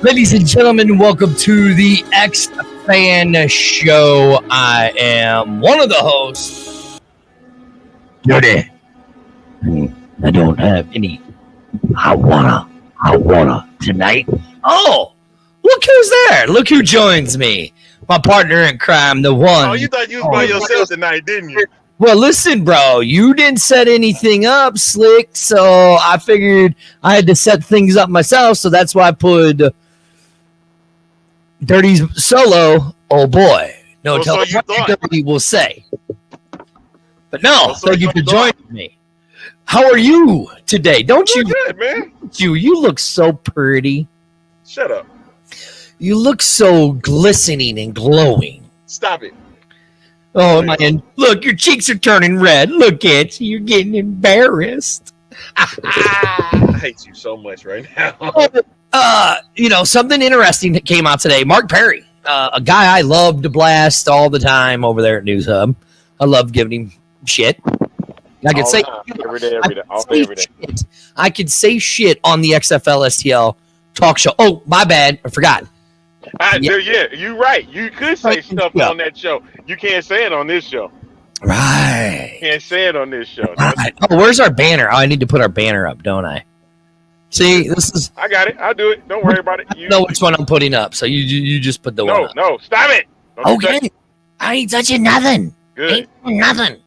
Ladies and gentlemen, welcome to the X-Fan Show. I am one of the hosts. Dirty. I don't have any I wanna tonight. Oh, look who's there. Look who joins me. My partner in crime, the one. Oh, you thought you was by yourself tonight, didn't you? Well, listen, bro, you didn't set anything up, Slick, so I figured I had to set things up myself, so that's why I put Dirty's solo. Oh, boy. No, tell me what Dirty will say. But no, thank you for joining me. How are you today? Don't you? Good, man. You look so pretty. Shut up. You look so glistening and glowing. Stop it. Oh, man. Look, your cheeks are turning red. Look at you. You're getting embarrassed. I hate you so much right now. Something interesting that came out today. Mark Perry, a guy I love to blast all the time over there at News Hub. I love giving him shit. I could say every day. I could say shit on the XFL STL talk show. Oh, my bad. I forgot. Yeah, you're right. You could say stuff on that show. You can't say it on this show. Right. You can't say it on this show. Right. Oh, where's our banner? Oh, I need to put our banner up, don't I? See, this is. I got it. I'll do it. Don't worry about it. You know which one I'm putting up, so you just put the one up. No, stop it. Okay. I ain't touching nothing. Good. Ain't doing nothing.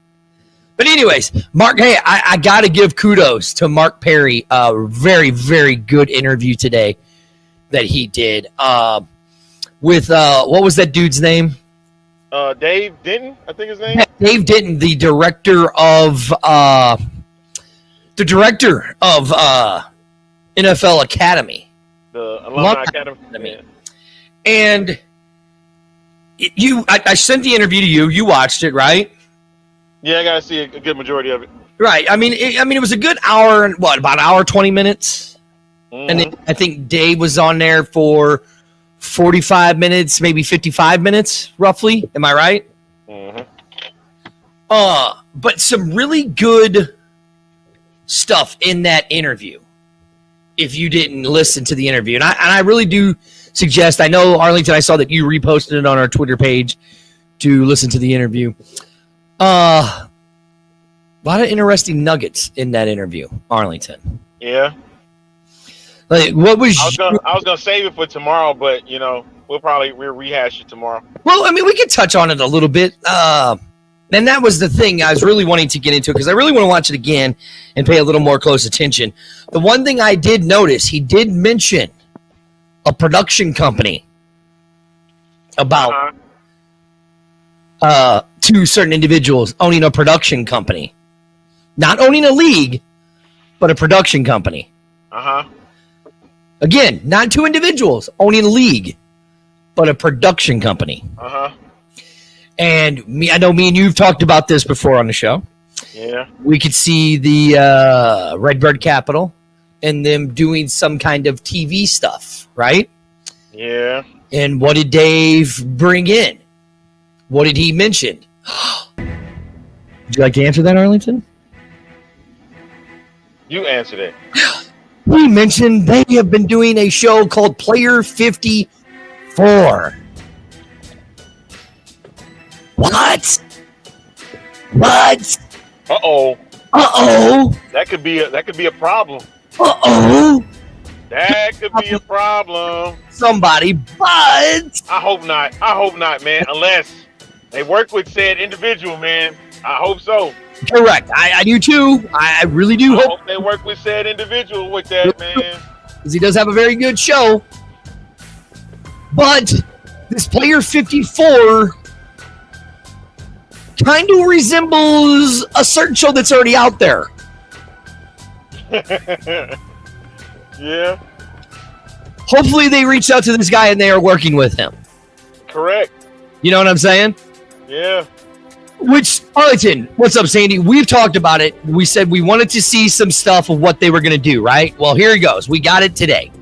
But anyways, Mark, hey, I got to give kudos to Mark Perry. Very, very good interview today that he did with, what was that dude's name? Dave Denton, I think his name. Yeah, Dave Denton, the director of NFL Academy. The Alumni Academy. Yeah. And I sent the interview to you. You watched it, right? Yeah, I got to see a good majority of it. Right. I mean, it was a good hour and about an hour, 20 minutes. Mm-hmm. And then I think Dave was on there for 45 minutes, maybe 55 minutes, roughly. Am I right? Mm-hmm. But some really good stuff in that interview. If you didn't listen to the interview. And I really do suggest, I know, Arlington, I saw that you reposted it on our Twitter page to listen to the interview. A lot of interesting nuggets in that interview, Arlington. Yeah. Like, what was I was gonna save it for tomorrow, but we'll rehash it tomorrow. Well, I mean, we could touch on it a little bit. And that was the thing I was really wanting to get into because I really want to watch it again and pay a little more close attention. The one thing I did notice, he did mention a production company about two certain individuals owning a production company. Not owning a league, but a production company. Again, not two individuals owning a league, but a production company. And I know me and you've talked about this before on the show. Yeah. We could see the Redbird Capital and them doing some kind of TV stuff, right? Yeah. And what did Dave bring in? What did he mention? Would you like to answer that, Arlington? You answered it. We mentioned they have been doing a show called Player 54. What? Uh-oh. Uh-oh. That could be a problem. Uh-oh. That could be a problem. Somebody, but I hope not, man. Unless they work with said individual, man. I hope so. Correct. I do too. I really do hope they work with said individual with that, man. Because he does have a very good show. But this Player 54 kind of resembles a certain show that's already out there. Yeah. Hopefully they reached out to this guy and they are working with him. Correct. You know what I'm saying? Yeah. Which, Arlington, what's up, Sandy? We've talked about it. We said we wanted to see some stuff of what they were going to do, right? Well, here it goes. We got it today.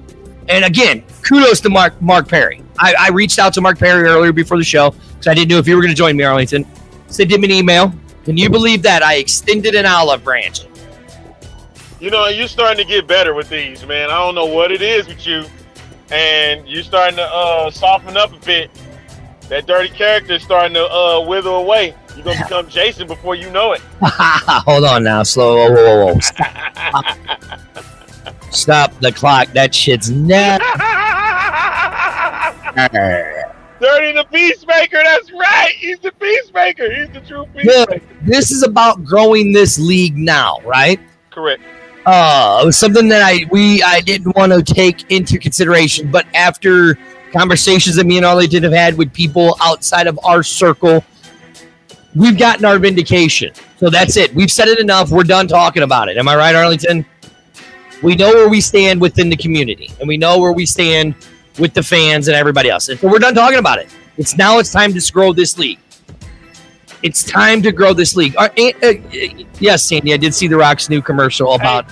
And again, kudos to Mark Perry. I reached out to Mark Perry earlier before the show because I didn't know if you were going to join me, Arlington. Sent him an email. Can you believe that? I extended an olive branch. You're starting to get better with these, man. I don't know what it is with you. and you're starting to soften up a bit. That dirty character is starting to wither away. You're gonna become Jason before you know it. Hold on now, slow. Whoa. Stop the clock. That shit's never. Dirty the Peacemaker. That's right. He's the Peacemaker. He's the true Peacemaker. Look, this is about growing this league now, right? Correct. It was something that I didn't want to take into consideration, but after conversations that me and Arlington have had with people outside of our circle, we've gotten our vindication. So that's it. We've said it enough. We're done talking about it. Am I right, Arlington? We know where we stand within the community, and we know where we stand with the fans and everybody else. And so we're done talking about it. It's time to grow this league. It's time to grow this league. Yes, Sandy, I did see The Rock's new commercial about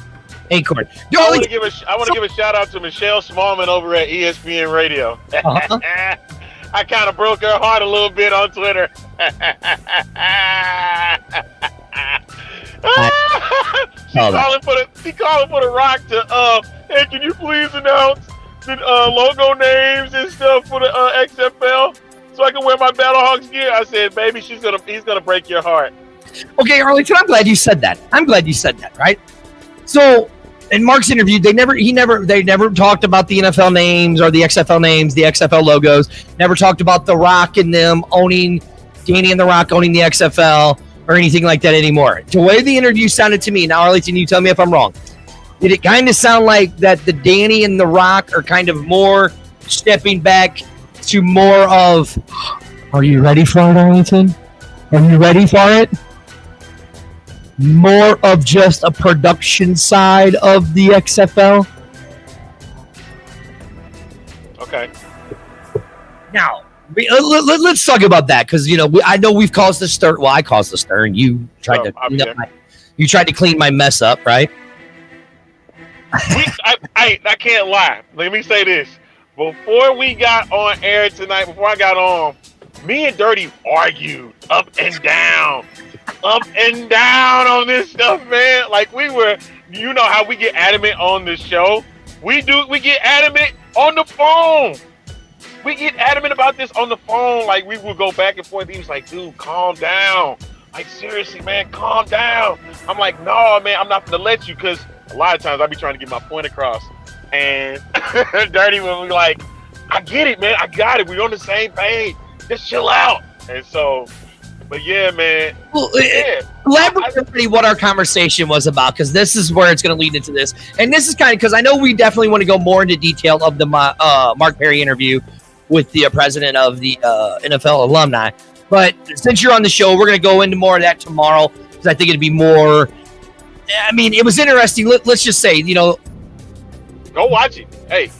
Acorn. I want to give a shout out to Michelle Smallman over at ESPN Radio. Uh-huh. I kind of broke her heart a little bit on Twitter. She calling for The Rock to hey, can you please announce the logo names and stuff for the XFL so I can wear my Battlehawks gear? I said, baby, he's gonna break your heart. Okay, Arlington, I'm glad you said that. Right? So in Mark's interview, they never talked about the NFL names or the XFL names, the XFL logos. Never talked about The Rock and them owning Danny and The Rock owning the XFL or anything like that anymore. The way the interview sounded to me, now Arlington, you tell me if I'm wrong. Did it kind of sound like that the Danny and The Rock are kind of more stepping back to more of, are you ready for it, Arlington? Are you ready for it? More of just a production side of the XFL? Okay. Now, let's talk about that because I know we've caused the stir. Well, I caused the stir, and you tried to clean my mess up, right? I can't lie. Let me say this: before we got on air tonight, before I got on, me and Dirty argued up and down on this stuff, man. Like we were, how we get adamant on the show. We get adamant on the phone. We get adamant about this on the phone. Like, we would go back and forth. He was like, dude, calm down. Like, seriously, man, calm down. I'm like, no, man, I'm not going to let you. Because a lot of times I be trying to get my point across. And Dirty will be like, I get it, man. I got it. We're on the same page. Just chill out. And so, but yeah, man. Well, elaborate what our conversation was about, because this is where it's going to lead into this. And this is kind of, because I know we definitely want to go more into detail of the Mark Perry interview with the president of the NFL alumni. But since you're on the show, we're going to go into more of that tomorrow, because I think it'd be more, I mean, it was interesting. Let's just say, go watch it. Hey,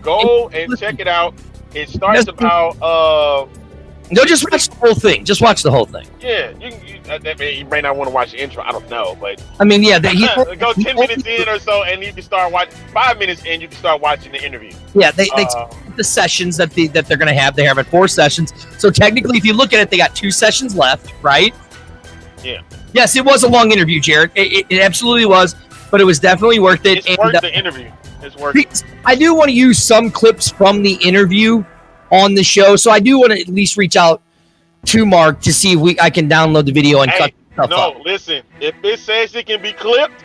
go and check it out. It starts about no, just watch the whole thing. Just watch the whole thing. Yeah, you may not want to watch the intro. I don't know, but I mean, yeah, go 10 minutes in or so, and you can start watching. 5 minutes in, you can start watching the interview. Yeah, they the sessions that they're going to have. They're having 4 sessions. So technically, if you look at it, they got 2 sessions left, right? Yeah. Yes, it was a long interview, Jared. It absolutely was, but it was definitely worth it. It's worth the interview. It's worth it. I do want to use some clips from the interview on the show, so I do want to at least reach out to Mark to see if I can download the video and cut stuff up. No, listen, if it says it can be clipped,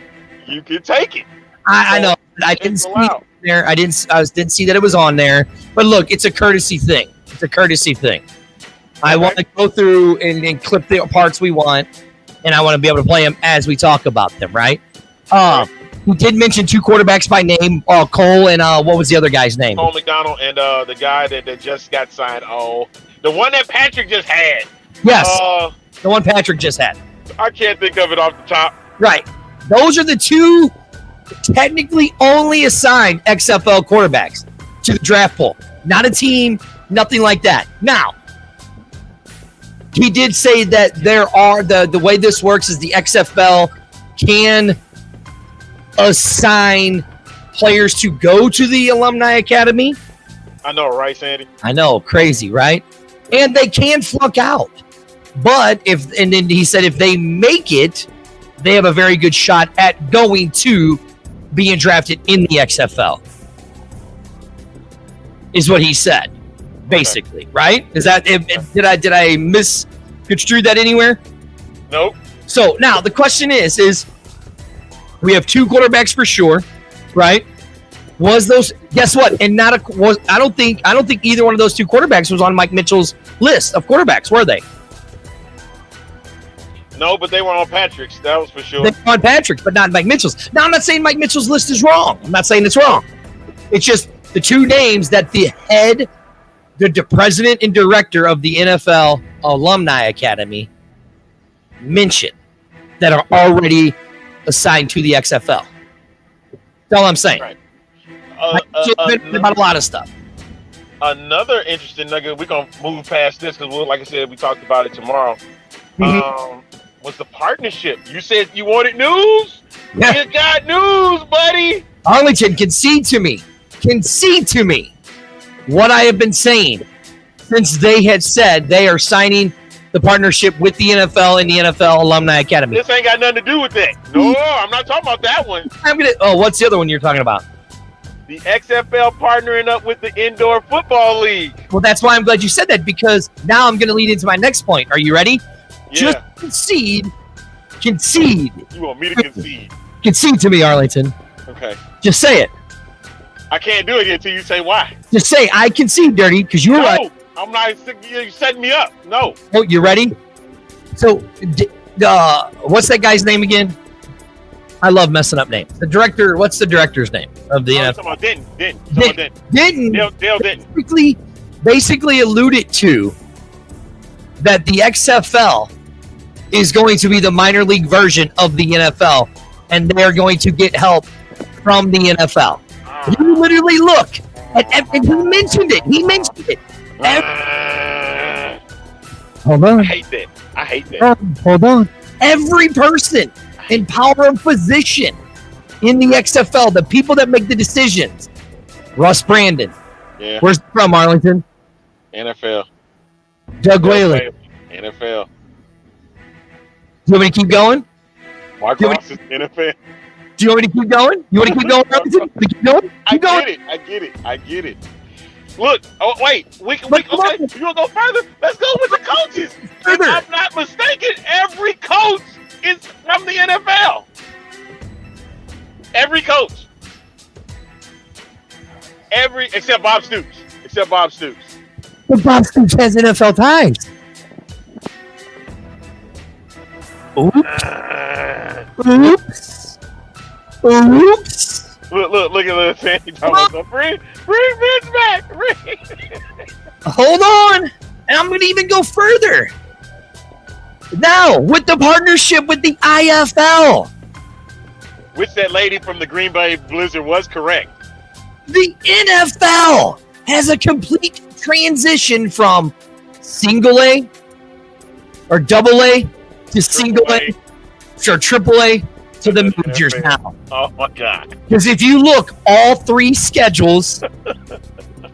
you can take it. I know. I didn't see it there. I didn't see that it was on there. But look, it's a courtesy thing. I want to go through and clip the parts we want, and I want to be able to play them as we talk about them, right? We did mention 2 quarterbacks by name, Cole and what was the other guy's name? Cole McDonald and the guy that just got signed. Oh, the one that Patrick just had. Yes, the one Patrick just had. I can't think of it off the top. Right. Those are the 2 technically only assigned XFL quarterbacks to the draft pool. Not a team, nothing like that. Now, he did say that there are, the way this works is the XFL can assign players to go to the Alumni Academy. I know, right, Sandy? I know, crazy, right? And they can flunk out. But then he said if they make it, they have a very good shot at going to being drafted in the XFL. is what he said, basically, right? Is that did I misconstrue that anywhere? Nope. So now the question is we have 2 quarterbacks for sure, right? Guess what? And I don't think either one of those 2 quarterbacks was on Mike Mitchell's list of quarterbacks, were they? No, but they were on Patrick's. That was for sure. They were on Patrick's, but not Mike Mitchell's. Now, I'm not saying Mike Mitchell's list is wrong. I'm not saying it's wrong. It's just the 2 names that the president and director of the NFL Alumni Academy mentioned that are already assigned to the XFL. That's all I'm saying. Right. About a lot of stuff. Another interesting nugget. We're gonna move past this because, like I said, we talked about it tomorrow. Was the partnership? You said you wanted news. Yeah. You got news, buddy. Arlington, concede to me what I have been saying since they had said they are signing the partnership with the NFL and the NFL Alumni Academy. This ain't got nothing to do with that. No, I'm not talking about that one. What's the other one you're talking about? The XFL partnering up with the Indoor Football League. Well, that's why I'm glad you said that, because now I'm going to lead into my next point. Are you ready? Yeah. Just concede. You want me to concede? Concede to me, Arlington. Okay. Just say it. I can't do it until you say why. Just say, I concede, Dirty, because you're right. No, I'm not. You're setting me up. No. Oh, you ready? So, what's that guy's name again? I love messing up names. The director, what's the director's name of the NFL? Denton. Dale Denton. Basically alluded to that the XFL is going to be the minor league version of the NFL, and they're going to get help from the NFL. You literally look at, and he mentioned it. Hold on. I hate that. Hold on. Every person in power of position in the XFL, the people that make the decisions. Russ Brandon. Yeah. Where's he from, Arlington? NFL. Doug Whalen. NFL. Do you want me to keep going? Mark Ross is NFL. Do you want me to keep going? You want to keep going, Arlington? Keep going? I get it. Look, wait. Okay, you want to go further? Let's go with the coaches. If I'm not mistaken, every coach is from the NFL. Every coach. Except Bob Stoops. But Bob Stoops has NFL ties. Oops. Look at the thing. Bring Vince back. Hold on. And I'm going to even go further. Now, with the partnership with the IFL. Which that lady from the Green Bay Blizzard was correct. The NFL has a complete transition from single A or double A to single A or triple A to the majors now. Oh my God. Because if you look, all 3 schedules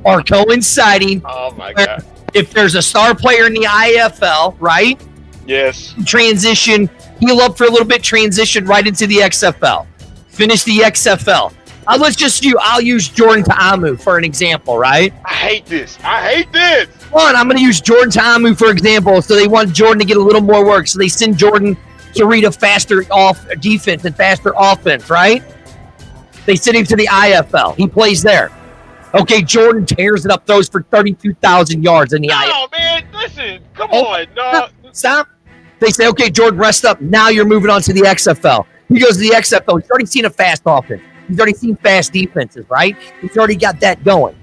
are coinciding. Oh my God. If there's a star player in the IFL, right? Yes. Transition, heal up for a little bit, transition right into the XFL. Finish the XFL. I'll use Jordan Ta'amu for an example, right? I hate this. One, I'm going to use Jordan Ta'amu for example. So they want Jordan to get a little more work. So they send Jordan to read a faster defense and faster offense, right? They send him to the IFL. He plays there. Okay, Jordan tears it up, throws for 32,000 yards in the IFL. Oh, man, listen. Come on, dog. Stop. They say, okay, Jordan, rest up. Now you're moving on to the XFL. He goes to the XFL. He's already seen a fast offense. He's already seen fast defenses, right? He's already got that going.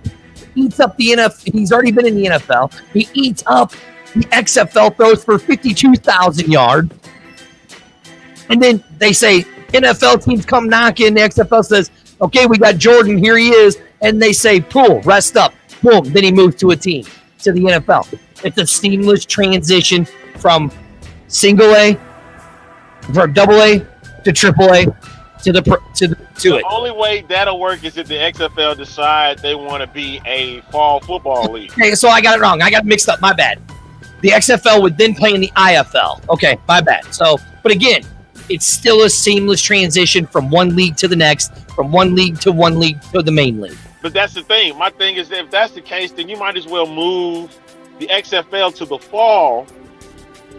He eats up the NFL. He's already been in the NFL. He eats up the XFL, throws for 52,000 yards. And then they say, NFL teams come knocking. The XFL says, okay, we got Jordan. Here he is. And they say, cool, rest up. Boom. Then he moves to a team, to the NFL. It's a seamless transition from single A, from double A to triple A to it. The only way that'll work is if the XFL decide they want to be a fall football league. Okay, so I got it wrong. I got mixed up. My bad. The XFL would then play in the IFL. Okay, my bad. So, but again, it's still a seamless transition from one league to the next, from one league to the main league. But that's the thing. My thing is that if that's the case, then you might as well move the XFL to the fall.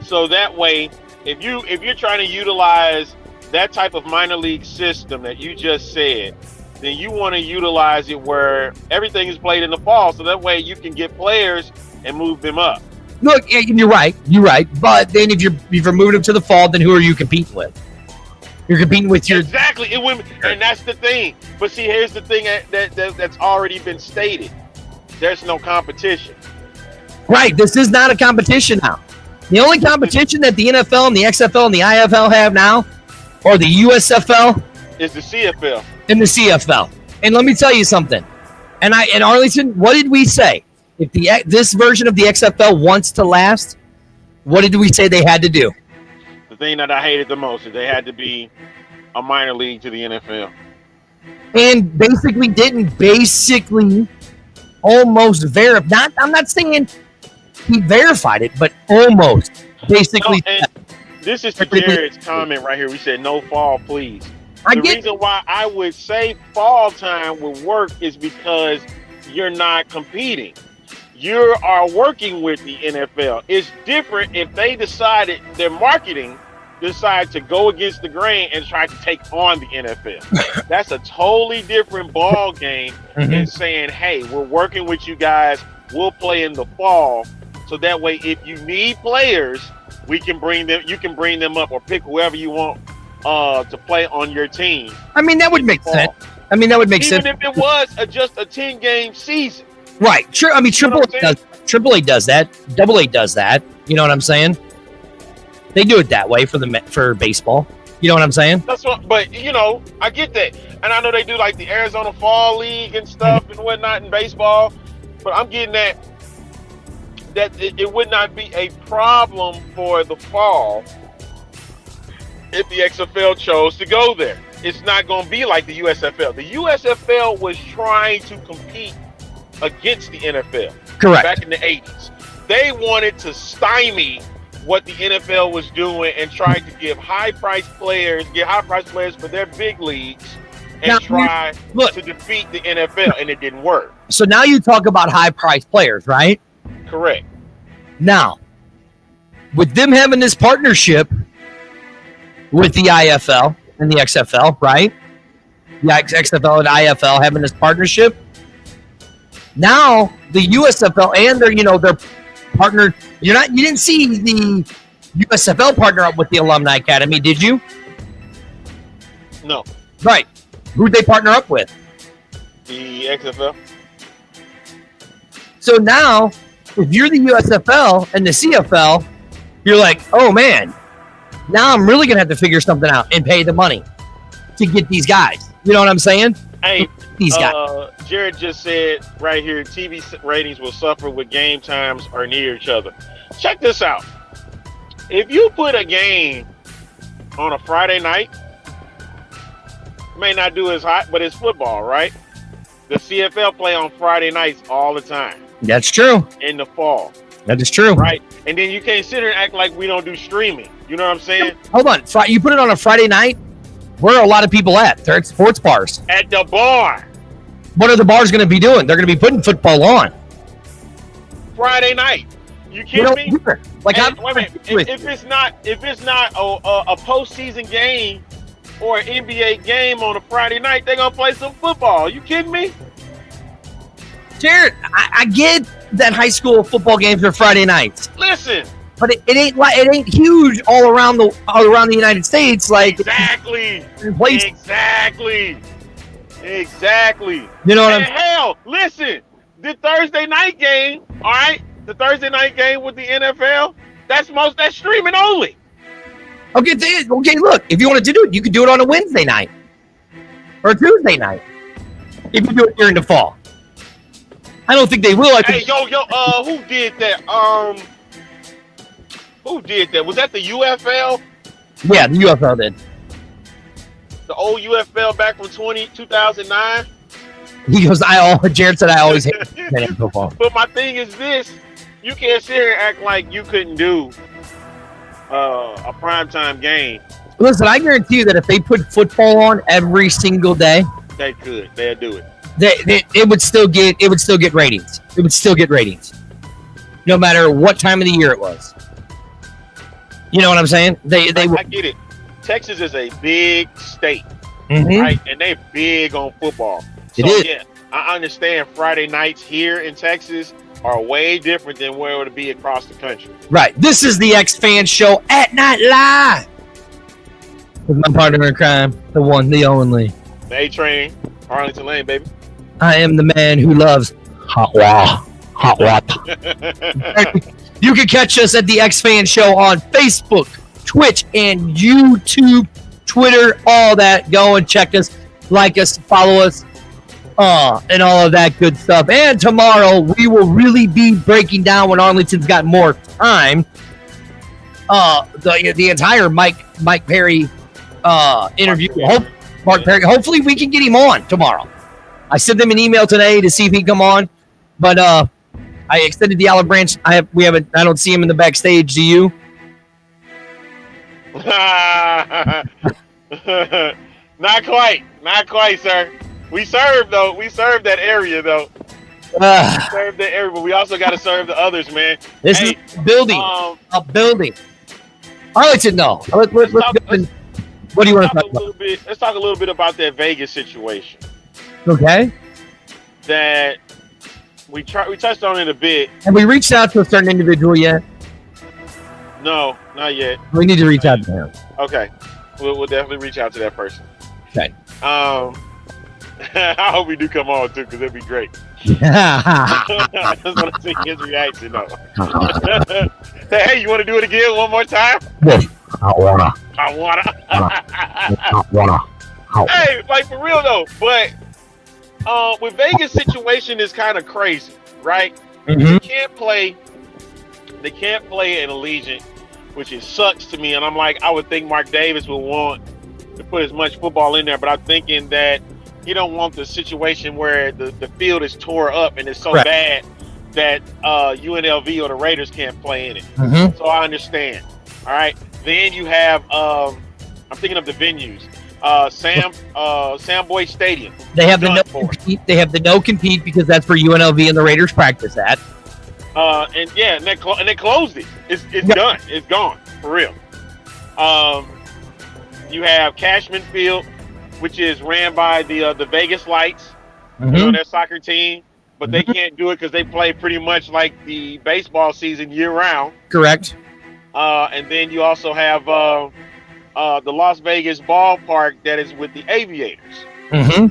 So that way, if you're trying to utilize that type of minor league system that you just said, then you want to utilize it where everything is played in the fall. So that way you can get players and move them up. Look, you're right. But then if you're moving them to the fall, then who are you competing with? You're competing with your exactly. And that's the thing. But see, here's the thing that's already been stated. There's no competition. Right. This is not a competition now. The only competition that the NFL and the XFL and the IFL have now, or the USFL, is the CFL. And the CFL. And let me tell you something. And Arlington, what did we say? If this version of the XFL wants to last, what did we say they had to do? The thing that I hated the most is they had to be a minor league to the NFL. And basically almost verify. I'm not saying he verified it, but almost basically. No, and this is to Jared's comment right here. We said no fall, please. The reason why I would say fall time would work is because you're not competing. You are working with the NFL. It's different if they decided their marketing decide to go against the grain and try to take on the NFL. That's a totally different ball game than saying, hey, we're working with you guys. We'll play in the fall. So that way, if you need players, we can bring them. You can bring them up or pick whoever you want to play on your team. I mean, that would make sense. Even if it was just a 10-game season. Right. Sure. I mean, Triple A does that. Double A does that. You know what I'm saying? They do it that way for baseball. You know what I'm saying? That's what. But I get that, and I know they do like the Arizona Fall League and stuff and whatnot in baseball. But I'm getting that it would not be a problem for the fall if the XFL chose to go there. It's not going to be like the USFL. The USFL was trying to compete against the NFL. Correct. Back in the 80s. They wanted to stymie what the NFL was doing and tried to get high-priced players for their big leagues and try to defeat the NFL, and it didn't work. So now you talk about high-priced players, right? Correct. Now, with them having this partnership with the IFL and the XFL, right? The XFL and IFL having this partnership. Now the USFL and their partner. You didn't see the USFL partner up with the Alumni Academy, did you? No. Right. Who'd they partner up with? The XFL. So now, if you're the USFL and the CFL, you're like, oh man, now I'm really gonna have to figure something out and pay the money to get these guys. You know what I'm saying? Hey, these guys. Jared just said right here, TV ratings will suffer when game times are near each other. Check this out. If you put a game on a Friday night, it may not do as hot, but it's football, right? The CFL play on Friday nights all the time. That's true. In the fall. That is true. Right. And then you can't sit here and act like we don't do streaming. You know what I'm saying? Hold on. You put it on a Friday night, where are a lot of people at? They're at sports bars. At the bar. What are the bars going to be doing? They're going to be putting football on. Friday night. You kidding me? Like, wait a minute. If it's not a postseason game or an NBA game on a Friday night, they're going to play some football. You kidding me? Jared, I get that high school football games are Friday nights. Listen. But it ain't huge all around the United States. Like exactly. You know what I'm saying? Hell, listen, the Thursday night game, all right? The Thursday night game with the NFL, that's streaming only. Okay, look, if you wanted to do it, you could do it on a Wednesday night or a Tuesday night. If you do it during the fall. I don't think they will. Who did that? Who did that? Was that the UFL? Yeah, the UFL did. The old UFL back from 2009? He goes, Jared said I always hate football. But my thing is this. You can't sit here and act like you couldn't do a primetime game. Listen, I guarantee you that if they put football on every single day. They could. They'll do it. it would still get ratings. It would still get ratings, no matter what time of the year it was. You know what I'm saying? I get it. Texas is a big state, mm-hmm. right? And they're big on football. It is. Yeah, I understand Friday nights here in Texas are way different than where it would be across the country. Right. This is the X-Fan Show at Night Live with my partner in crime, the one, the only. The A-Train, Arlington Lane, baby. I am the man who loves hot water. Hot water. You can catch us at the X-Fan Show on Facebook, Twitch, and YouTube, Twitter, all that. Go and check us, like us, follow us, and all of that good stuff. And tomorrow, we will really be breaking down when Arlington's got more time. The entire Mike Perry interview. Mark Perry. Hopefully, we can get him on tomorrow. I sent him an email today to see if he'd come on, but I extended the olive branch. I don't see him in the backstage. Do you? Not quite, sir. We serve though. We serve that area though. We serve that area, but we also got to serve the others, man. This is a building. A building. Arlington, no. What do you want to talk about? Let's talk a little bit about that Vegas situation. Okay. That we touched on it a bit. Have we reached out to a certain individual yet? No, not yet. We need to reach out to him. Okay. We'll definitely reach out to that person. Okay. I hope we do come on too, because that'd be great. I just want to see his reaction though. Hey, you want to do it again one more time? Yes. I wanna. Hey, like for real though, but with Vegas situation is kind of crazy, right? Mm-hmm. They can't play in Allegiant, which sucks to me. And I'm like, I would think Mark Davis would want to put as much football in there, but I'm thinking that you don't want the situation where the field is tore up and it's so bad that UNLV or the Raiders can't play in it. Mm-hmm. So I understand. All right. Then you have I'm thinking of the venues. Sam Boyd Stadium. They have the no compete. They have the no compete because that's where UNLV and the Raiders practice at. And they closed it. It's done. It's gone for real. You have Cashman Field, which is ran by the Vegas Lights, mm-hmm. Their soccer team, but they can't do it because they play pretty much like the baseball season year round. Correct. And then you also have the Las Vegas ballpark that is with the Aviators. Mm-hmm.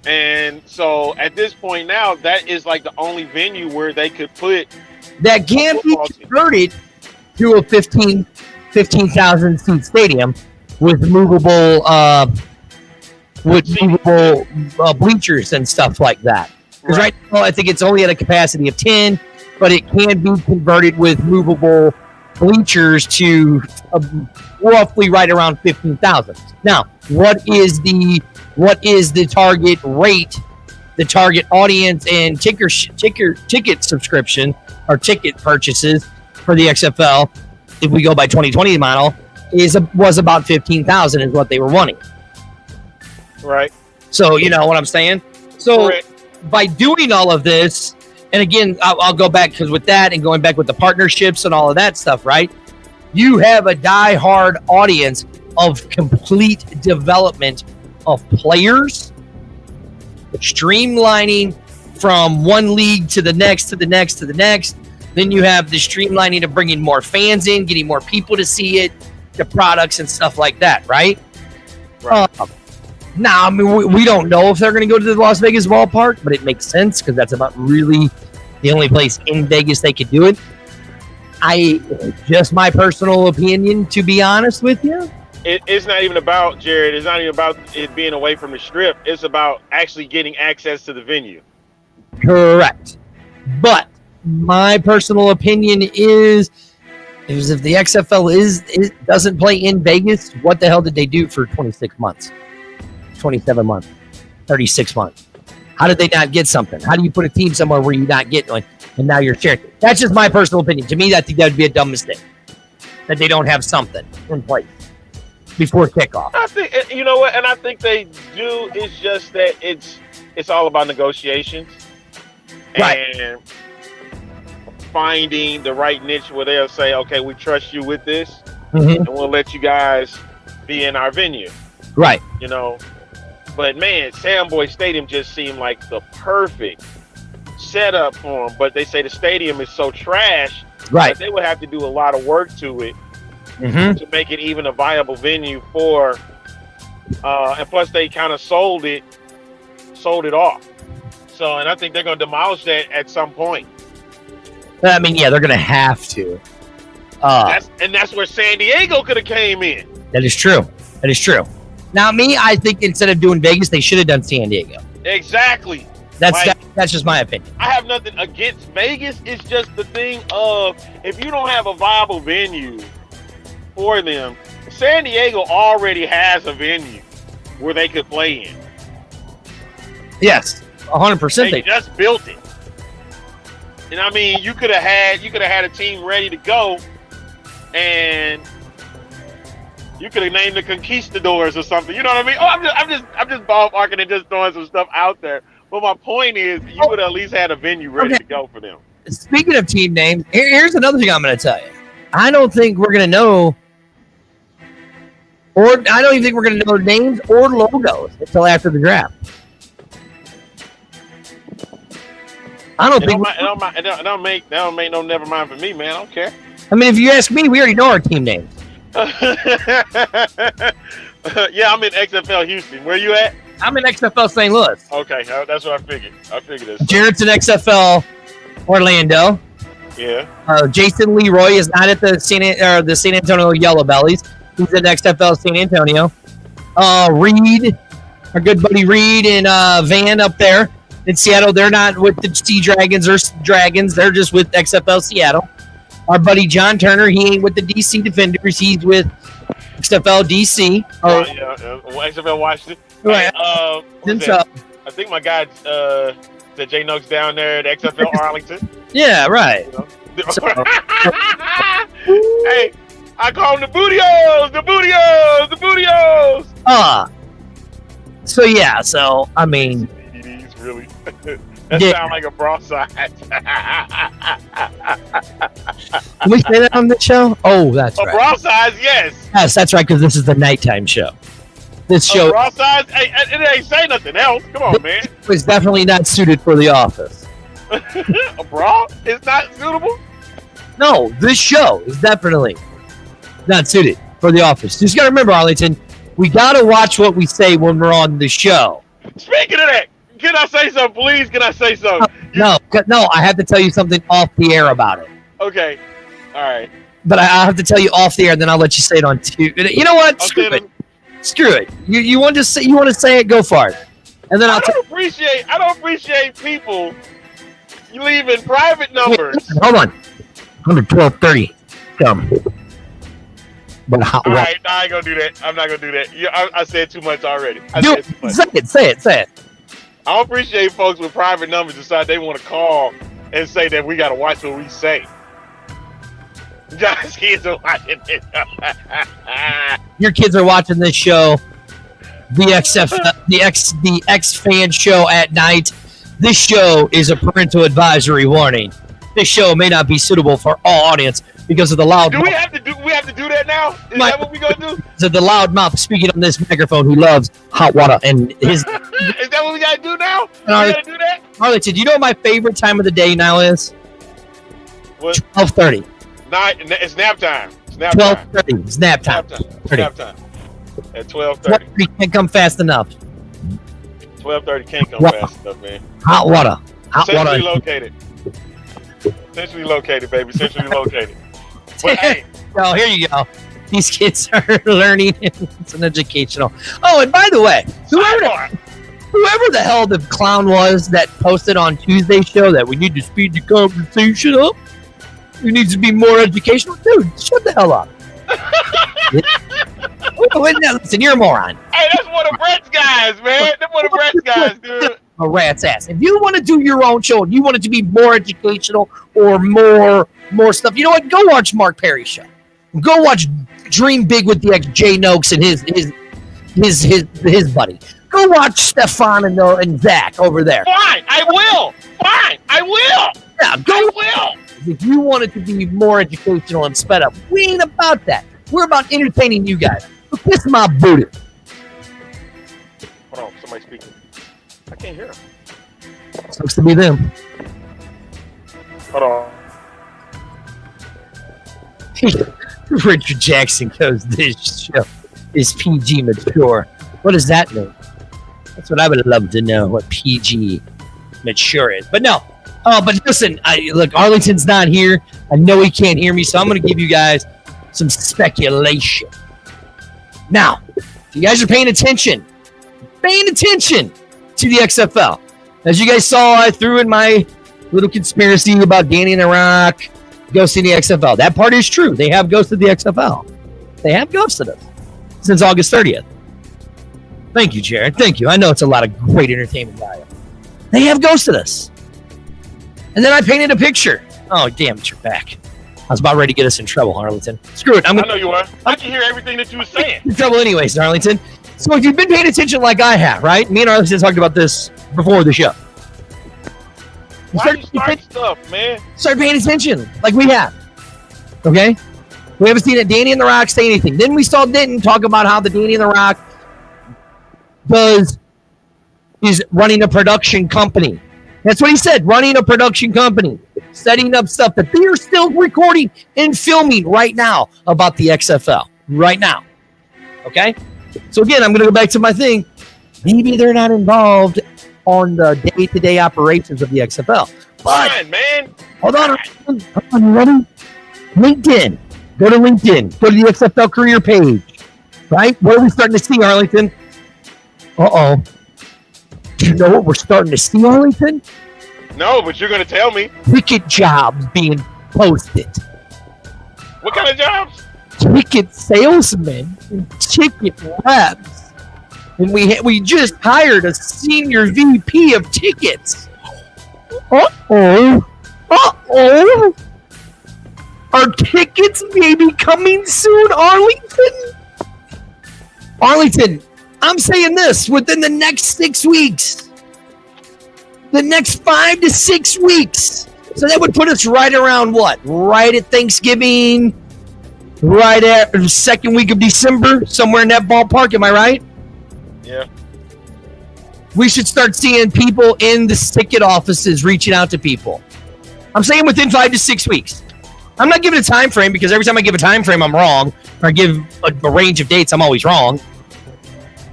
And so at this point now, that is like the only venue where they could put that can be converted to a 15,000 seat stadium with movable bleachers and stuff like that. Because right now I think it's only at a capacity of 10, but it can be converted with movable bleachers to roughly right around 15,000. Now, what is the target rate, the target audience, and ticket subscription or ticket purchases for the XFL? If we go by 2020 model, was about 15,000 is what they were wanting. Right. So you know what I'm saying. So by doing all of this. And again, I'll go back because with that and going back with the partnerships and all of that stuff, right? You have a die-hard audience of complete development of players, streamlining from one league to the next, to the next, to the next. Then you have the streamlining of bringing more fans in, getting more people to see it, the products and stuff like that, right? Now, I mean, we don't know if they're going to go to the Las Vegas ballpark, but it makes sense because that's about really the only place in Vegas they could do it. Just my personal opinion, to be honest with you. It's not even about, Jared, it's not even about it being away from the strip. It's about actually getting access to the venue. Correct. But my personal opinion is if the XFL doesn't play in Vegas, what the hell did they do for 26 months? 27 months, 36 months. How did they not get something? How do you put a team somewhere where you're not getting one and now you're sharing? That's just my personal opinion. To me, I think that would be a dumb mistake that they don't have something in place before kickoff. I think, you know what, and I think they do. It's just that it's it's all about negotiations and finding the right niche where they'll say, okay, we trust you with this, and we'll let you guys be in our venue. Right. You know, but man, Samboy Stadium just seemed like the perfect setup for them. But they say the stadium is so trash that they would have to do a lot of work to it to make it even a viable venue for. And plus, they kind of sold it off. So, and I think they're going to demolish that at some point. I mean, yeah, they're going to have to. That's where San Diego could have came in. That is true. Now, I think instead of doing Vegas, they should have done San Diego. Exactly. That's just my opinion. I have nothing against Vegas. It's just the thing of, if you don't have a viable venue for them, San Diego already has a venue where they could play in. Yes, 100%. They just built it. And I mean, you could have had a team ready to go, and you could have named the Conquistadors or something. You know what I mean? Oh, I'm just ballparking and just throwing some stuff out there. But my point is, you would have at least had a venue ready to go for them. Speaking of team names, here's another thing I'm going to tell you. I don't think we're going to know, or I don't even think we're going to know names or logos until after the draft. I don't think it don't make no never mind for me, man. I don't care. I mean, if you ask me, we already know our team names. Yeah, I'm in XFL Houston. Where you at? I'm in XFL St. Louis. Okay, that's what I figured. This. Jarrett's in XFL Orlando. Yeah. Jason Leroy is not at the San Antonio Yellow Bellies. He's at XFL San Antonio. Reed, our good buddy Reed and Van up there in Seattle. They're not with the Sea Dragons or Dragons. They're just with XFL Seattle. Our buddy John Turner, he ain't with the DC Defenders. He's with XFL DC. XFL Washington. Right. I think my guy, the J Noakes down there at XFL Arlington. Yeah, right. You know? Hey, I call them the Bootios. So I mean, DDs, really. That sounds like a broadside. Can we say that on the show? Oh, that's right. Broadside, yes. Yes, that's right, because this is the nighttime show. This show. Broadside, it ain't say nothing else. Come on, man. It was definitely not suited for the office. A bra is not suitable? No, this show is definitely not suited for the office. Just got to remember, Arlington, we got to watch what we say when we're on the show. Speaking of that, can I say something, please? Can I say something? No, I have to tell you something off the air about it. Okay. All right. But I'll have to tell you off the air, then I'll let you say it on two. You know what? Screw it. You want to say it? Go for it. And then I don't appreciate people leaving private numbers. Hold on. 112:30. Come. But all right, I ain't gonna do that. I'm not gonna do that. I said too much already. Say it. I don't appreciate folks with private numbers decide they want to call and say that we gotta watch what we say. John's kids are watching it. Your kids are watching this show, the X Fan Show at night. This show is a parental advisory warning. This show may not be suitable for all audience because of the loud. We have to do that now? Is that what we gonna do? So the loud mouth speaking on this microphone who loves hot water and his. Is that what we gotta do now? We gotta do that? Arlington, do you know what my favorite time of the day now is? What? 12:30. It's nap time. 12:30. It's nap time. Nap time. At 12:30. 12:30 can't come fast enough. 12:30 can't come fast enough, man. Hot water. Centrally located, baby. Centrally located. But hey. Oh, here you go. These kids are learning. It's an educational. Oh, and by the way, whoever the hell the clown was that posted on Tuesday's show that we need to speed the conversation up. It needs to be more educational. Dude, shut the hell up. Listen, you're a moron. Hey, that's one of Brett's guys, man. That's one of Brett's guys, dude. A rat's ass. If you want to do your own show and you want it to be more educational or more stuff, you know what? Go watch Mark Perry's show. Go watch Dream Big with the X J Noakes and his his buddy. Go watch Stefan and Zach over there. Fine, I will. Yeah, I will. If you want it to be more educational and sped up, we ain't about that. We're about entertaining you guys. So kiss my booty. Hold on, somebody's speaking. I can't hear him. Supposed to be them. Hold on. Richard Jackson goes, this show is PG mature. What does that mean? That's what I would love to know, what PG mature is. But no. But listen, look, Arlington's not here. I know he can't hear me, so I'm going to give you guys some speculation. Now, if you guys are paying attention to the XFL. As you guys saw, I threw in my little conspiracy about Danny and the Rock ghosting the XFL. That part is true. They have ghosted the XFL. They have ghosted us since August 30th. Thank you, Jared. Thank you. I know it's a lot of great entertainment value. They have ghosted us. And then I painted a picture. Oh, damn it, you're back. I was about ready to get us in trouble, Arlington. Screw it. I know you are. I can hear everything that you were saying. In trouble anyways, Arlington. So if you've been paying attention like I have, right? Me and Arlington talked about this before the show. Why you start stuff, man? Start paying attention like we have. Okay? We haven't seen it. Danny and the Rock say anything. Then we saw Denton talk about how the Danny and the Rock is running a production company. That's what he said, running a production company, setting up stuff that they are still recording and filming right now about the XFL. Right now. Okay? So again, I'm going to go back to my thing. Maybe they're not involved on the day-to-day operations of the XFL. But, fine, man. Hold on. You ready? LinkedIn. Go to LinkedIn. Go to the XFL career page. Right? What are we starting to see, Arlington? Uh-oh. Do you know what we're starting to see, Arlington? No, but you're going to tell me. Ticket jobs being posted. What kind of jobs? Ticket salesmen and ticket reps. And we just hired a senior VP of tickets. Uh-oh. Uh-oh. Are tickets maybe coming soon, Arlington? Arlington, I'm saying this, within the next 6 weeks. The next 5 to 6 weeks. So that would put us right around what? Right at Thanksgiving, right at the second week of December, somewhere in that ballpark, am I right? Yeah. We should start seeing people in the ticket offices reaching out to people. I'm saying within 5 to 6 weeks. I'm not giving a time frame because every time I give a time frame, I'm wrong. Or I give a range of dates, I'm always wrong.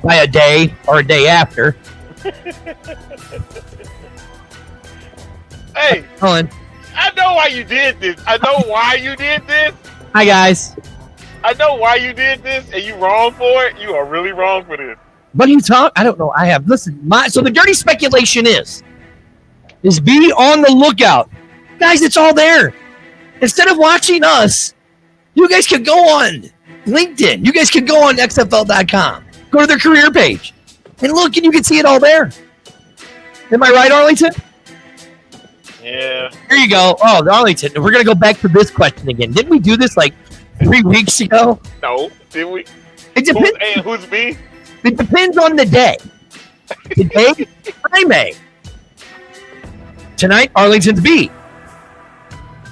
By a day or a day after. Hey, Colin. I know why you did this. Hi, guys. I know why you did this, and you wrong for it. You are really wrong for this. What do you talk? I don't know. I have. Listen, so the dirty speculation is be on the lookout. Guys, it's all there. Instead of watching us, you guys could go on LinkedIn. You guys could go on XFL.com. Go to their career page and look, and you can see it all there. Am I right, Arlington? Yeah. Here you go. Oh, Arlington. We're going to go back to this question again. Didn't we do this like 3 weeks ago? No, did we? It depends. Who's B? It depends on the day. Today, I'm A. Tonight, Arlington's B.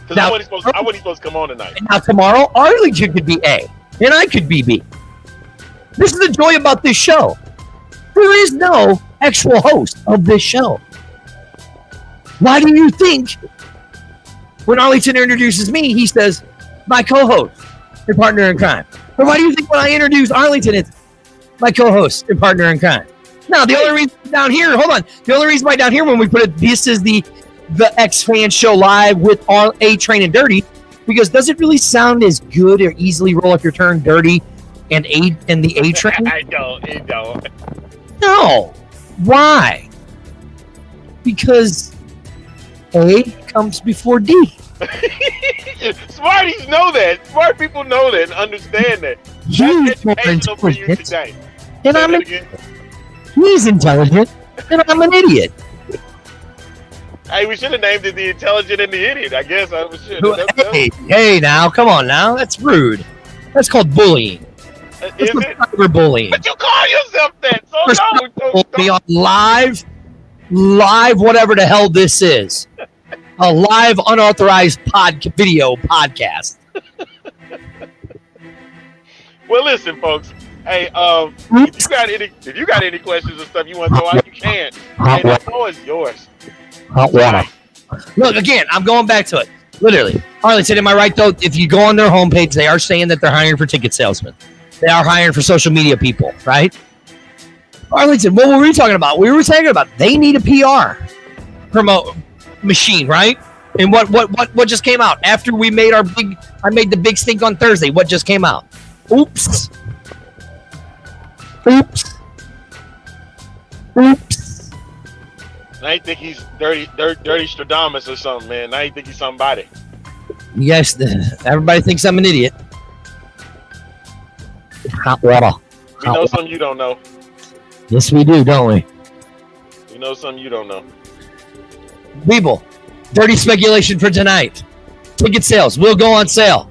Because I wasn't supposed to come on tonight. Now, tomorrow, Arlington could be A, and I could be B. This is the joy about this show. There is no actual host of this show. Why do you think when Arlington introduces me, he says, my co-host and partner in crime? Or why do you think when I introduce Arlington, it's my co-host and partner in crime? Now, the only reason down here, hold on. The only reason why down here when we put it, this is the X-Fan Show live with A-Train and Dirty, because does it really sound as good or easily roll off your tongue, Dirty and the A-Train? I don't. It don't. No. Why? Because A comes before D. Smarties know that. Smart people know that and understand that. That's educational for you today. And I'm he's intelligent, and I'm an idiot. Hey, we should have named it The Intelligent and the Idiot. I guess I should. Hey, now, come on now. That's rude. That's called bullying. Is it? Cyberbullying. But you call yourself that. So Be on live, whatever the hell this is. A live, unauthorized video podcast. Well, listen, folks. Hey, if you got any questions or stuff you want to throw out, you can. Hey, the floor is yours. Hot water. Look, again, I'm going back to it. Literally. Arlington, am I right, though? If you go on their homepage, they are saying that they're hiring for ticket salesmen. They are hiring for social media people, right? Arlington, what were we talking about? We were talking about they need a PR promote machine, right? And what just came out after we made I made the big stink on Thursday? What just came out? Oops. I think he's dirty Stradamus or something, man. I think he's somebody. Yes, everybody thinks I'm an idiot. Hot water. We know something you don't know. Yes, we do, don't we? We know something you don't know. People, dirty speculation for tonight. Ticket sales will go on sale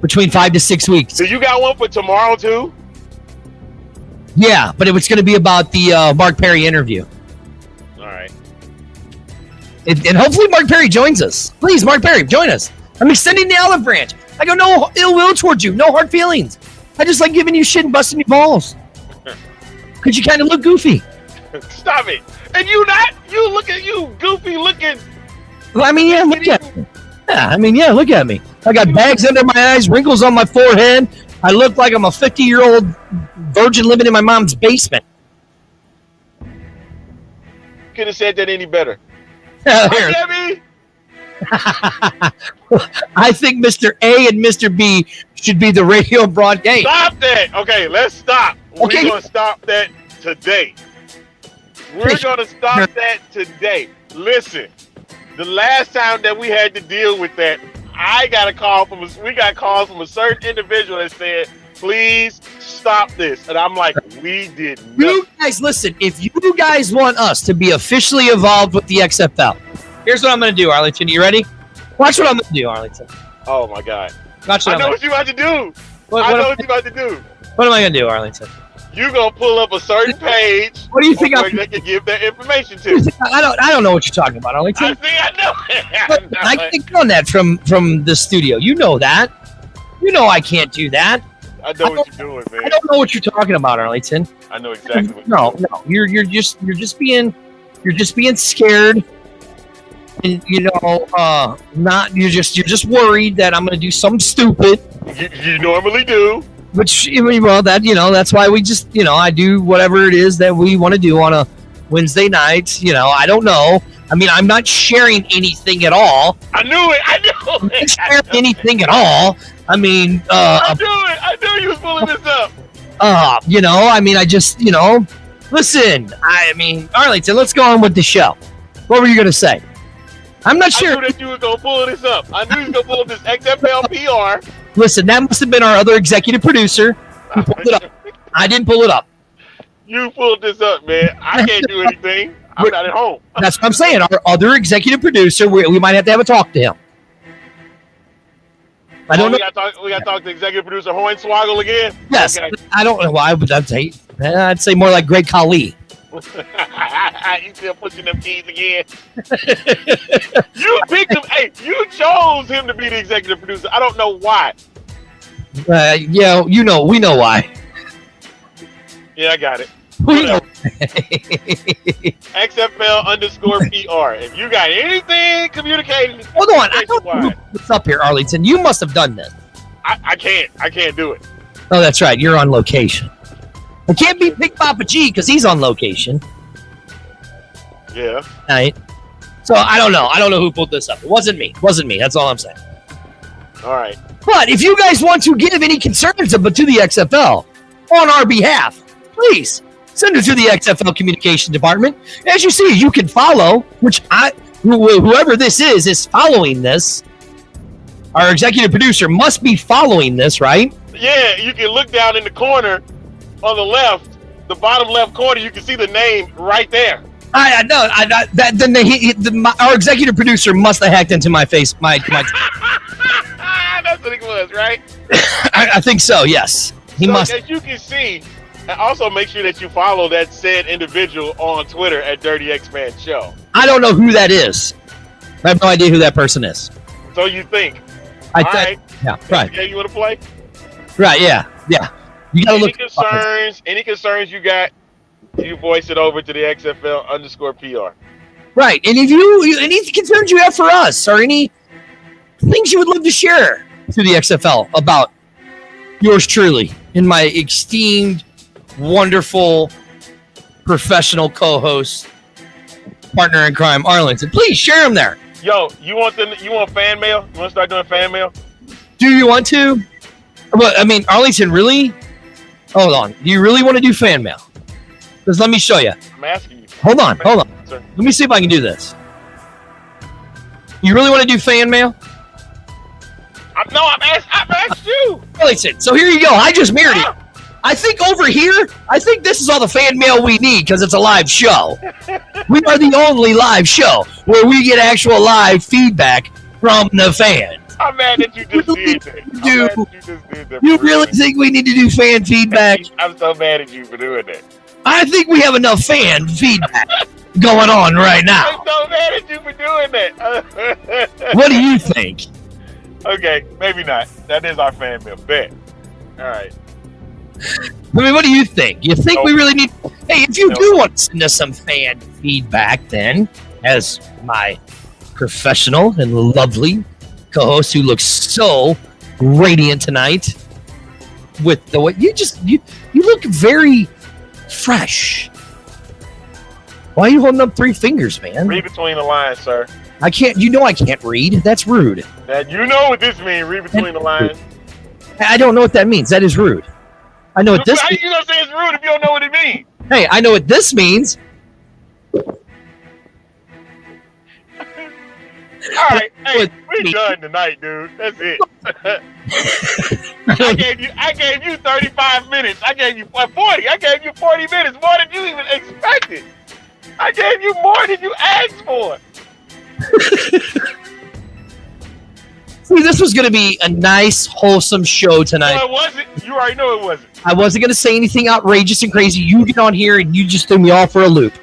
between 5 to 6 weeks. So you got one for tomorrow too? Yeah, but it was going to be about the Mark Perry interview. All right. And hopefully Mark Perry joins us. Please, Mark Perry, join us. I'm extending the olive branch. I got no ill will towards you, no hard feelings. I just like giving you shit and busting your balls. Because you kind of look goofy. Stop it. And you not? You look at you goofy looking. Well, I mean, yeah, look at me. Yeah, look at me. I got bags under my eyes, wrinkles on my forehead. I look like I'm a 50-year-old virgin living in my mom's basement. Could have said that any better. I think Mr. A and Mr. B should be the radio broadcast. Stop that. Okay, let's stop. Okay. We're going to stop that today. We're going to stop that today. Listen, the last time that we had to deal with that, we got calls from a certain individual that said, please stop this. And I'm like, we did nothing. You guys, listen, if you guys want us to be officially involved with the XFL, here's what I'm going to do, Arlington. You ready? Watch what I'm going to do, Arlington. Oh, my God. I know what you're about to do. What am I going to do, Arlington? You're going to pull up a certain page. What do you think they can give that information to? I don't know what you're talking about, Arlington. I know. I can't get on that from the studio. You know that. You know I can't do that. I know what you're doing, man. I don't know what you're talking about, Arlington. I know exactly what No. You're just being scared. And you're just worried that I'm going to do something stupid. You normally do. Which, well, that's why we just, I do whatever it is that we want to do on a Wednesday night. I don't know. I mean, I'm not sharing anything at all. I knew it. I'm not sharing anything at all. I mean, I knew it. I knew you was pulling this up. I mean, I just, listen, Arlington, let's go on with the show. What were you going to say? I'm not sure. I knew that you were going to pull this up. I knew you were going to pull up this XFL PR. Listen, that must have been our other executive producer who pulled it up. I didn't pull it up. You pulled this up, man. I can't do anything. I'm not at home. That's what I'm saying. Our other executive producer, we might have to have a talk to him. I don't know. We got to talk to executive producer Hornswoggle again? Yes. Okay. I don't know why. I'd say more like Greg Khali. You still pushing them keys again. You picked him. Hey, you chose him to be the executive producer. I don't know why. We know why. Yeah, I got it. We know. XFL_PR. If you got anything communicating, hold on. I don't know what's up here, Arlington. You must have done this. I can't do it. Oh, that's right. You're on location. It can't be Big Papa G because he's on location. Yeah. Right. So I don't know. I don't know who pulled this up. It wasn't me. That's all I'm saying. All right. But if you guys want to give any concerns to the XFL on our behalf, please send it to the XFL Communication Department. As you see, you can follow, whoever this is following this. Our executive producer must be following this, right? Yeah, you can look down in the corner on the left, the bottom left corner. You can see the name right there. I know. Our executive producer must have hacked into my face. My That's what it was, right? I think so. Yes. He must. As you can see, and also make sure that you follow that said individual on Twitter at Dirty X-Man Show. I don't know who that is. I have no idea who that person is. So you think? All right. Yeah. Right. Yeah, you want to play? Right. Yeah. Yeah. You gotta look. Any concerns you got? You voice it over to the XFL_PR. Right. And if you any concerns you have for us or any things you would love to share to the XFL about yours truly and my esteemed, wonderful, professional co-host, partner in crime, Arlington, please share them there. Yo, you want fan mail? You want to start doing fan mail? Do you want to? Well, I mean, Arlington, really? Hold on. Do you really want to do fan mail? Because let me show you. I'm asking you. Hold on. Sir. Let me see if I can do this. You really want to do fan mail? I've asked you. Arlington, so here you go. I just mirrored it. I think over here, this is all the fan mail we need because it's a live show. We are the only live show where we get actual live feedback from the fans. I'm mad that you just did that. You really think we need to do fan feedback? I'm so mad at you for doing that. I think we have enough fan feedback going on right now. I'm so mad at you for doing that. What do you think? Okay, maybe not. That is our fan mail. Bet. All right. I mean, what do you think? You think we really need... Hey, if you do want to send us some fan feedback, then, as my professional and lovely co-host who looks so radiant tonight with the way... You look very fresh. Why are you holding up 3 fingers, man? Read between the lines, sir. I can't... You know I can't read. That's rude. You know what this means. Read between the lines. I don't know what that means. That is rude. I know what this means. How you gonna say it's rude if you don't know what it means? Hey, I know what this means. All right, hey, we done tonight, dude. That's it. I gave you 35 minutes. I gave you 40. I gave you 40 minutes more than you even expected. I gave you more than you asked for. See, this was going to be a nice, wholesome show tonight. No, it wasn't. You already know it wasn't. I wasn't going to say anything outrageous and crazy. You get on here and you just threw me all for a loop.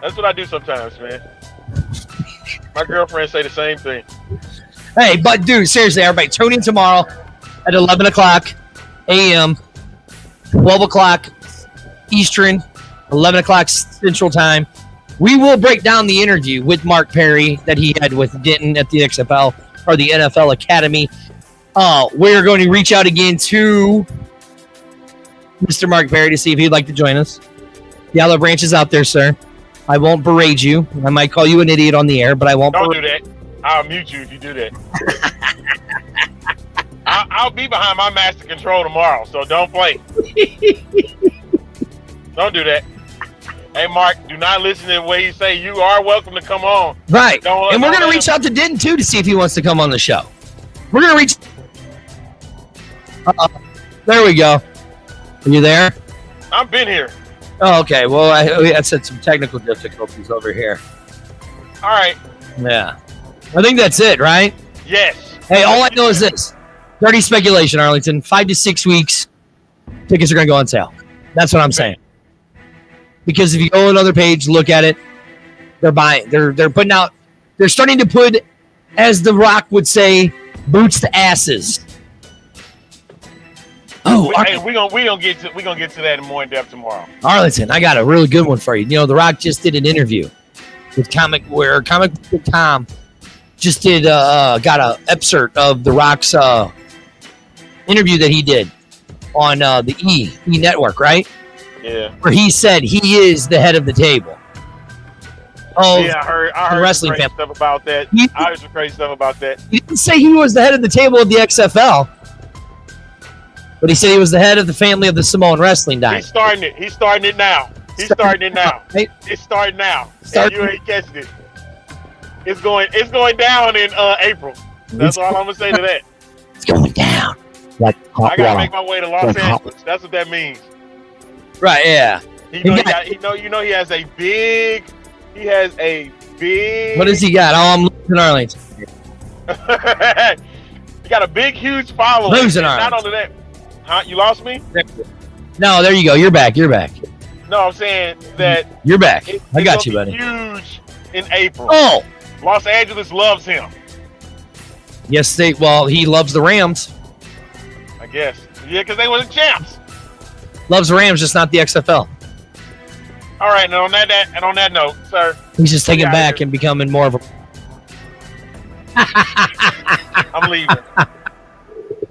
That's what I do sometimes, man. My girlfriend say the same thing. Hey, but dude, seriously, everybody, tune in tomorrow at 11 o'clock a.m., 12 o'clock Eastern, 11 o'clock Central Time. We will break down the interview with Mark Perry that he had with Denton at the XFL or the NFL Academy. We're going to reach out again to Mr. Mark Perry to see if he'd like to join us. The olive branch is out there, sir. I won't berate you. I might call you an idiot on the air, but I won't. Don't do that. I'll mute you if you do that. I'll be behind my master control tomorrow, so don't play. Don't do that. Hey, Mark, do not listen to the way you say. You are welcome to come on. Right. And we're going to reach out to Denton, too, to see if he wants to come on the show. We're going to reach... There we go. Are you there? I've been here. Oh, okay. Well, I had some technical difficulties over here. All right. Yeah. I think that's it, right? Yes. Hey, all I know is this. Dirty speculation, Arlington. 5 to 6 weeks, tickets are going to go on sale. That's what I'm saying. Because if you go on another page, look at it, they're buying. They're putting out. They're starting to put, as The Rock would say, boots to asses. Oh, hey, we gonna get to that in more in depth tomorrow. Arlington, I got a really good one for you. You know, The Rock just did an interview with Comic Book Tom just did got a excerpt of The Rock's interview that he did on the E Network, right? Yeah. Where he said he is the head of the table. Oh, yeah, I heard wrestling some crazy stuff about that. I heard some crazy stuff about that. He didn't say he was the head of the table of the XFL, but he said he was the head of the family of the Samoan wrestling dynasty. He's starting it now. It's starting now. And you ain't catching it. It's going down in April. That's all I'm gonna say to that. It's going down. Like I gotta make my way to Los Angeles. That's what that means. Right? Yeah. He has a big. What does he got? Oh, I'm looking at Arlington. You got a big, huge following. Losing Not Arlington. only that, huh? You lost me? No, there you go. You're back. No, I'm saying that You're back. I got it's you, gonna buddy. be huge in April. Oh, Los Angeles loves him, yes, he loves the Rams. I guess. Yeah, because they were the champs. Loves the Rams, just not the XFL. All right, and on that note, sir, He's just taking Yeah, back and becoming more of a. I'm leaving.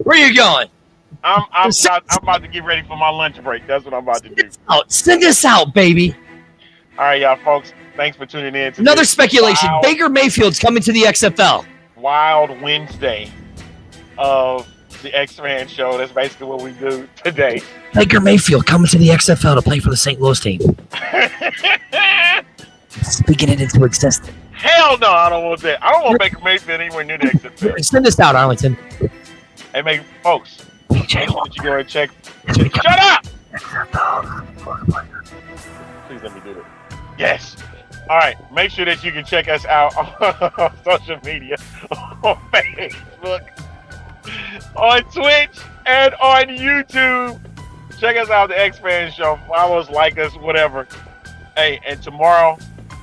Where are you going? I'm about to get ready for my lunch break. That's what I'm about to do. Send us out, baby. All right, y'all folks. Thanks for tuning in to Another this speculation. Baker Mayfield's coming to the XFL. Wild Wednesday of the X-Fan Show. That's basically what we do today. Baker Mayfield coming to the XFL to play for the St. Louis team. Speaking it into existence. Hell no, I don't want that. I don't want Baker Mayfield anywhere near the XFL. Send us out, Arlington. Hey, folks. Make sure that you go and check. Shut up! Please let me do it. Yes. All right. Make sure that you can check us out on social media, on Facebook, on Twitch, and on YouTube. Check us out, the X-Fan Show. Follow us, like us, whatever. Hey, and tomorrow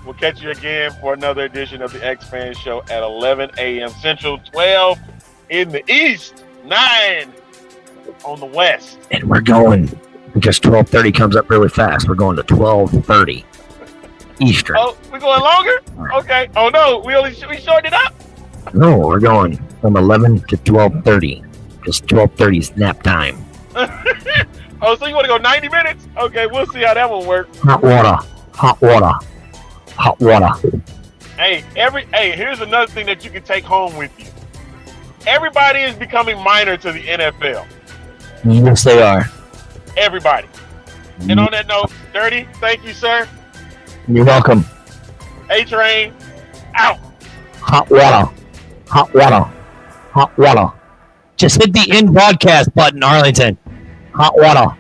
we'll catch you again for another edition of the X-Fan Show at 11 a.m. Central, 12 in the East, 9 on the West. And we're going, because 12:30 comes up really fast. We're going to 12:30 Eastern. Oh, we're going longer? Okay. Oh, no. We shortened it up? No, we're going from 11 to 12:30, because 12:30 is nap time. Oh, so you want to go 90 minutes? Okay, we'll see how that one works. Hot water. Hey, here's another thing that you can take home with you. Everybody is becoming minor to the NFL. Yes, they are. Everybody. And on that note, Dirty, thank you, sir. You're welcome. A-Train, out. Hot water. Just hit the end broadcast button, Arlington. Hot water.